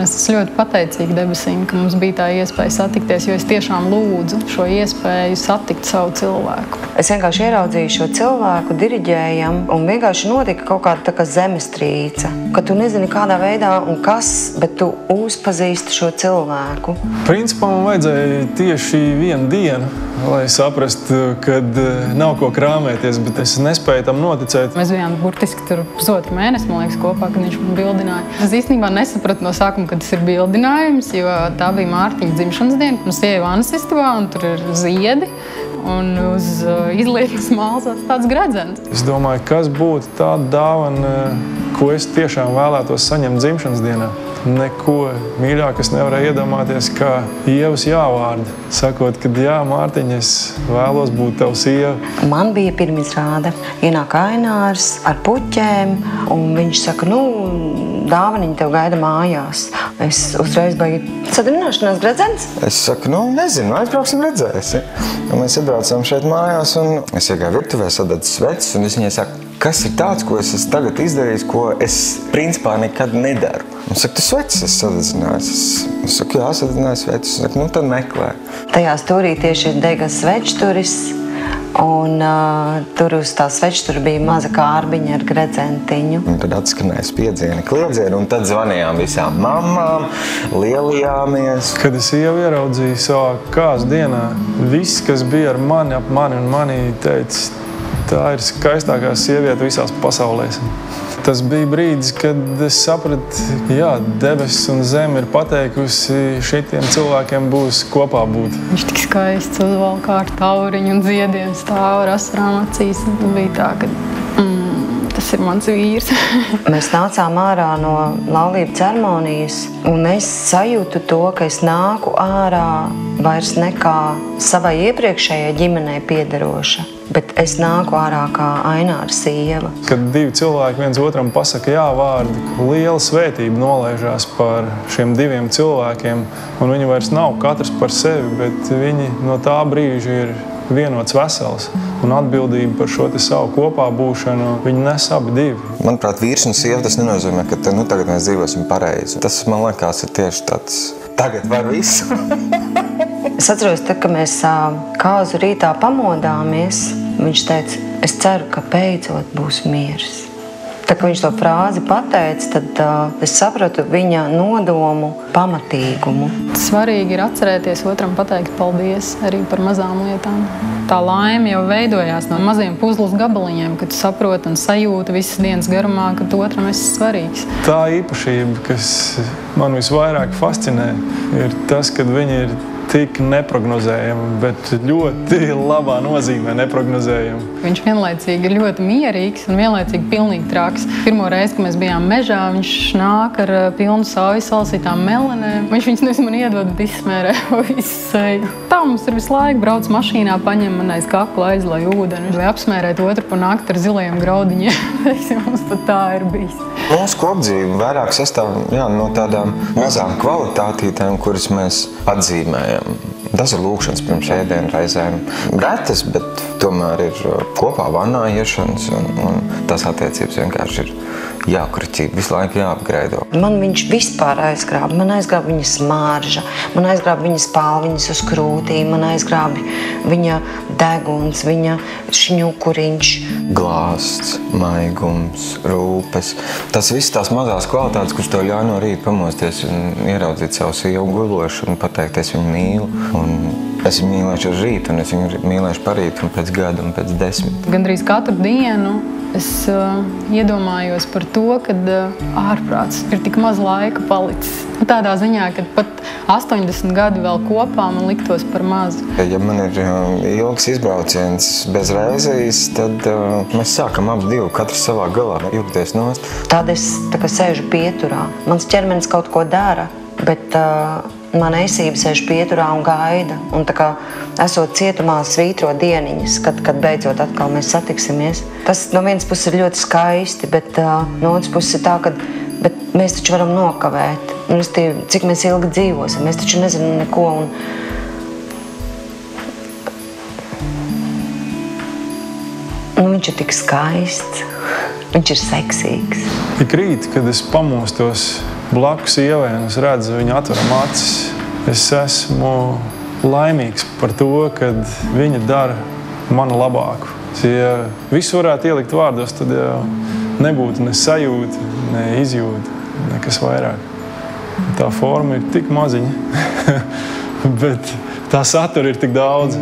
Un es esmu ļoti pateicīga debesīm, ka mums bija tā iespēja satikties, jo es tiešām lūdzu šo iespēju satikt savu cilvēku. Es vienkārši ieraudzīju šo cilvēku, diriģējam, un vienkārši notika kaut kāda tā kā zemestrīce, ka tu nezini kādā veidā un kas, bet tu uzpazīsti šo cilvēku. Principā man vajadzēja tieši vienu dienu, lai saprastu, kad nav ko krāmēties, bet es nespēju tam noticēt. Mēs bijām burtiski tur pusotru mēnesi, man liekas, kopā, kad viņš man bildināja. Es īstenībā nesapratu no sākuma, ka tas ir bildinājums, jo tā bija Mārtiņa dzimšanas diena. Mums ieja Vannas istabā, un tur ir ziedi, un uz izlietnes māls tāds gredzens. Es domāju, kas būtu tāda dāvana, ko es tiešām vēlētos saņemt dzimšanas dienā. Neko mīļāk es nevarēju iedomāties, kā Ievas jāvārdu. Sakot, ka jā, Mārtiņ, es vēlos būt tava sieva. Man bija pirmizrāde. Ienāk Ainārs ar puķēm, un viņš saka, dāvaniņa tev gaida mājās. Es uzreiz baigi sadrināšanās gredzens. Es saku, nezinu, aizbrauksim redzēsi. Un mēs iebraucām šeit mājās, un es iegāju virtuvē, sadedzu sveces, un es viņai saku, kas ir tāds, ko es esmu tagad izdarījis, ko es principā nekad nedaru. Un saka, tu sveces esi sadedzinājis. Es saku, jā, sadedzinājis sveces. Es saku, tad meklē. Tajā stūrī tieši dega svečturis, un tur uz tā svečtura bija maza kārbiņa ar gredzentiņu. Un tad atskanēja spiedzieni, kliedzieni, un tad zvanījām visām mammām, lielījāmies. Kad es Ievu ieraudzīju savā kāzu dienā, viss, kas bija ar mani, ap mani un manī, teica, tā ir skaistākā sieviete visās pasaulēs. Tas bija brīdis, kad es sapratu, jā, debesis un zeme ir pateikusi, šitiem cilvēkiem būs kopā būt. Viņš tik skaists uzvalkā ar tauriņu un ziediem stāv ar asarām acīs. Bija tā, ka tas ir mans vīrs. Mēs nācām ārā no laulību ceremonijas, un es sajūtu to, ka es nāku ārā vairs nekā savai iepriekšējai ģimenei piederoša, bet es nāku ārā kā Aināra sieva. Kad divi cilvēki viens otram pasaka jā vārdu, liela svētība nolaižās par šiem diviem cilvēkiem, un viņi vairs nav katrs par sevi, bet viņi no tā brīža ir vienots vesels. Un atbildība par šo savu kopā būšanu, viņi nes abi divi. Manuprāt, vīrs un sieva tas nenozīmē, ka tagad mēs dzīvosim pareizi. Tas, man liekas, ir tieši tāds, tagad var visu. Es atceros, kad mēs kāzu rītā pamodāmies, viņš teica, es ceru, ka beidzot būs miers. Tā, kad viņš to frāzi pateica, tad es sapratu viņa nodomu pamatīgumu. Svarīgi ir atcerēties otram pateikt paldies arī par mazām lietām. Tā laime jau veidojās no maziem puzles gabaliņiem, kad tu saproti un sajūti visas dienas garumā, ka tu otram esi svarīgs. Tā īpašība, kas man visvairāk fascinē, ir tas, kad viņi ir tik neprognozējami, bet ļoti labā nozīmē neprognozējami. Viņš vienlaicīgi ir ļoti mierīgs un vienlaicīgi pilnīgi traks. Pirmo reizi, kad mēs bijām mežā, viņš nāk ar pilnu sauju salasītām melenēm. Viņš viņas nevis man iedod, bet izsmērē visu seju. Tā mums ir visu laiku brauc mašīnā, paņem man aiz kakla, aizlai ūdeni vai apsmērēt otru pa nakti ar zilajiem graudiņiem. Mums pat tā ir bijis. Mūsu kopdzīve vairāk sastāv no tādām mazām kvalitātītēm, kuras mēs atzīmējam. Tas ir lūkšanas pirms ēdienu reizēm. Retas, bet tomēr ir kopā vannā iešanas, un tās attiecības vienkārši ir jākriķī, visu laiku jāapgreido. Man viņš vispār aizgrāba. Man aizgrāba viņa smārža, man aizgrāba viņa spalviņas uz krūtīm, man aizgrāba viņa deguns, viņa šņukuriņš. Glāsts, maigums, rūpes. Tas viss tās mazās kvalitātes, kuras tev ļauj no rīta pamosties un ieraudzīt savu sievu gulošu un pateikt, es viņu mīlu. Un es viņu mīlēšu uz rītu, un es viņu mīlēšu parīt, un pēc gada, un pēc 10. Gandrīz katru dienu es iedomājos par to, ka ārprāts ir tik maz laika palicis. Tādā ziņā, ka pat 80 gadi vēl kopā man liktos par mazu. Ja man ir ilgs izbrauciens bez reizes, tad mēs sākam abi divi, katrs savā galā jūgties nost. Tad es tā kā sēžu pieturā. Mans ķermenis kaut ko dara, bet mana esība sēž pieturā un gaida. Un tā kā esot cietumā svītro dieniņas, kad beidzot atkal mēs satiksimies. Tas no vienas puses ir ļoti skaisti, bet no otras puses ir tā, ka mēs taču varam nokavēt. Un cik mēs ilgi dzīvosim, mēs taču nezinām neko. Viņš ir tik skaists, viņš ir seksīgs. Ik rīt, kad es pamostos, blakus sievai un es redzu, viņa atveram acis. Es esmu laimīgs par to, kad viņa dara manu labāku. Ja visu varētu ielikt vārdos, tad jau nebūtu ne sajūta, ne izjūta, nekas vairāk. Tā forma ir tik maziņa, bet tā satura ir tik daudz.